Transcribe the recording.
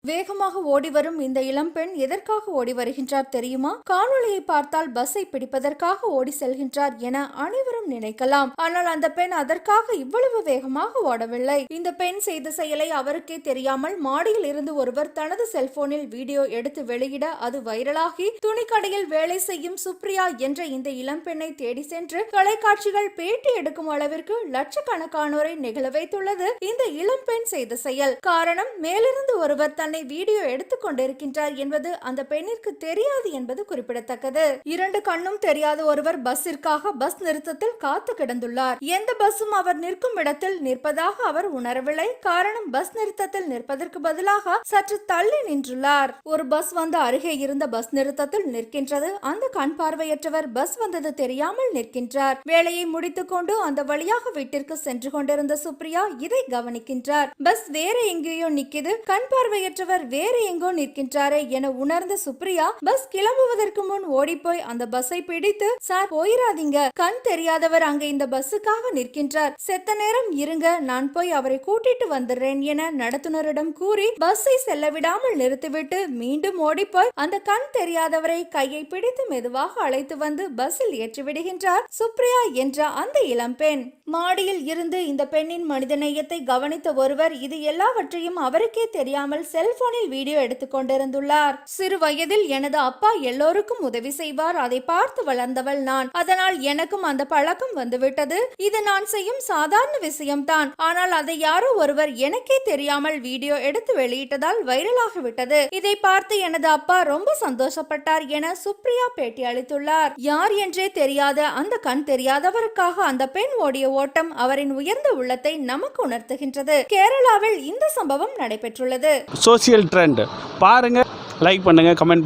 வேகமாக ஓடி வரும் இந்த இளம்பெண் எதற்காக ஓடி வருகின்றார் தெரியுமா? காணொளியை பார்த்தால் பஸ்ஸை பிடிப்பதற்காக ஓடி செல்கின்றார் என அனைவரும் நினைக்கலாம். ஆனால் அந்த பெண் அதற்காக இவ்வளவு வேகமாக ஓடவில்லை. இந்த பெண் செய்த செயலை அவருக்கே தெரியாமல் மாடியில் இருந்து ஒருவர் தனது செல்போனில் வீடியோ எடுத்து வெளியிட அது வைரலாகி துணிக்கடையில் வேலை செய்யும் சுப்ரியா என்ற இந்த இளம்பெண்ணை தேடி சென்று தொலைக்காட்சிகள் பேட்டி எடுக்கும் அளவிற்கு லட்சக்கணக்கானோரை நெகிழ வைத்துள்ளது இந்த இளம்பெண் செய்த செயல். காரணம், மேலிருந்து ஒருவர் தன்னை வீடியோ எடுத்துக் கொண்டிருக்கின்றார் என்பது அந்த பெண்ணிற்கு தெரியாது என்பது குறிப்பிடத்தக்கது. இரண்டு கண்ணும் தெரியாத ஒருவர் பஸ்ஸிற்காக பஸ் நிறுத்தத்தில் காத்து கிடந்துள்ளார். எந்த பஸ்ஸும் அவர் நிற்கும் இடத்தில் நிற்பதாக அவர் உணரவில்லை. காரணம், பஸ் நிறுத்தத்தில் நிற்பதற்கு பதிலாக சற்று தள்ளி நின்றுள்ளார். ஒரு பஸ் வந்து அருகே இருந்த பஸ் நிறுத்தத்தில் நிற்கின்றது. அந்த கண் பார்வையற்றவர் பஸ் வந்தது தெரியாமல் நிற்கின்றார். வேலையை முடித்துக் கொண்டு அந்த வழியாக வீட்டிற்கு சென்று கொண்டிருந்த சுப்ரியா இதை கவனிக்கின்றார். பஸ் வேற எங்கேயோ நிக்குது, கண் பார்வையற்றவர் வேறு எங்கோ நிற்கின்றாரே என உணர்ந்த சுப்ரியா பஸ் கிளம்புவதற்கு முன் ஓடிப்போய் அந்த பஸ்ஸை பிடித்து, சார் போயிராதீங்க, கண் தெரியாதவர் அங்க இந்த பஸ்ஸுக்காக நிற்கின்றார், செத்த நேரம் இருங்க, நான் போய் அவரை கூட்டிட்டு வந்துடுறேன் என நடத்துனரிடம் கூறி பஸ்ஸை செல்ல விடாமல் நிறுத்திவிட்டு மீண்டும் ஓடிப்போய் அந்த கண் தெரியாதவரை கையை பிடித்து மெதுவாக அழைத்து வந்து பஸ்ஸில் ஏற்றி விடுகின்றார் சுப்ரியா என்ற அந்த இளம்பெண். மாடியில் இருந்து இந்த பெண்ணின் மனிதநேயத்தை கவனித்த ஒருவர் இது எல்லாவற்றையும் அவருக்கே தெரியாமல் செல்போனில் வீடியோ எடுத்துக் கொண்டிருந்துள்ளார். சிறு வயதில் எனது அப்பா எல்லோருக்கும் உதவி செய்வார், அதை பார்த்து வளர்ந்தவள் நான். அதனால் எனக்கும் அந்த பழக்கம் வந்துவிட்டது. இது நான் செய்யும் சாதாரண விஷயம்தான். ஆனால் அதை யாரோ ஒருவர் எனக்கே தெரியாமல் வீடியோ எடுத்து வெளியிட்டதால் வைரலாகிவிட்டது. இதை பார்த்து எனது அப்பா ரொம்ப சந்தோஷப்பட்டார் என சுப்ரியா பேட்டி அளித்துள்ளார். யார் என்றே தெரியாத அந்த கண் தெரியாதவருக்காக அந்த பெண் ஓடிய ஓட்டம் அவரின் உயர்ந்த உள்ளத்தை நமக்கு உணர்த்துகின்றது. கேரளாவில் இந்த சம்பவம் நடைபெற்றுள்ளது. சோசியல் ட்ரெண்ட் பாருங்க, லைக் பண்ணுங்க, கமெண்ட் பண்ணுங்க.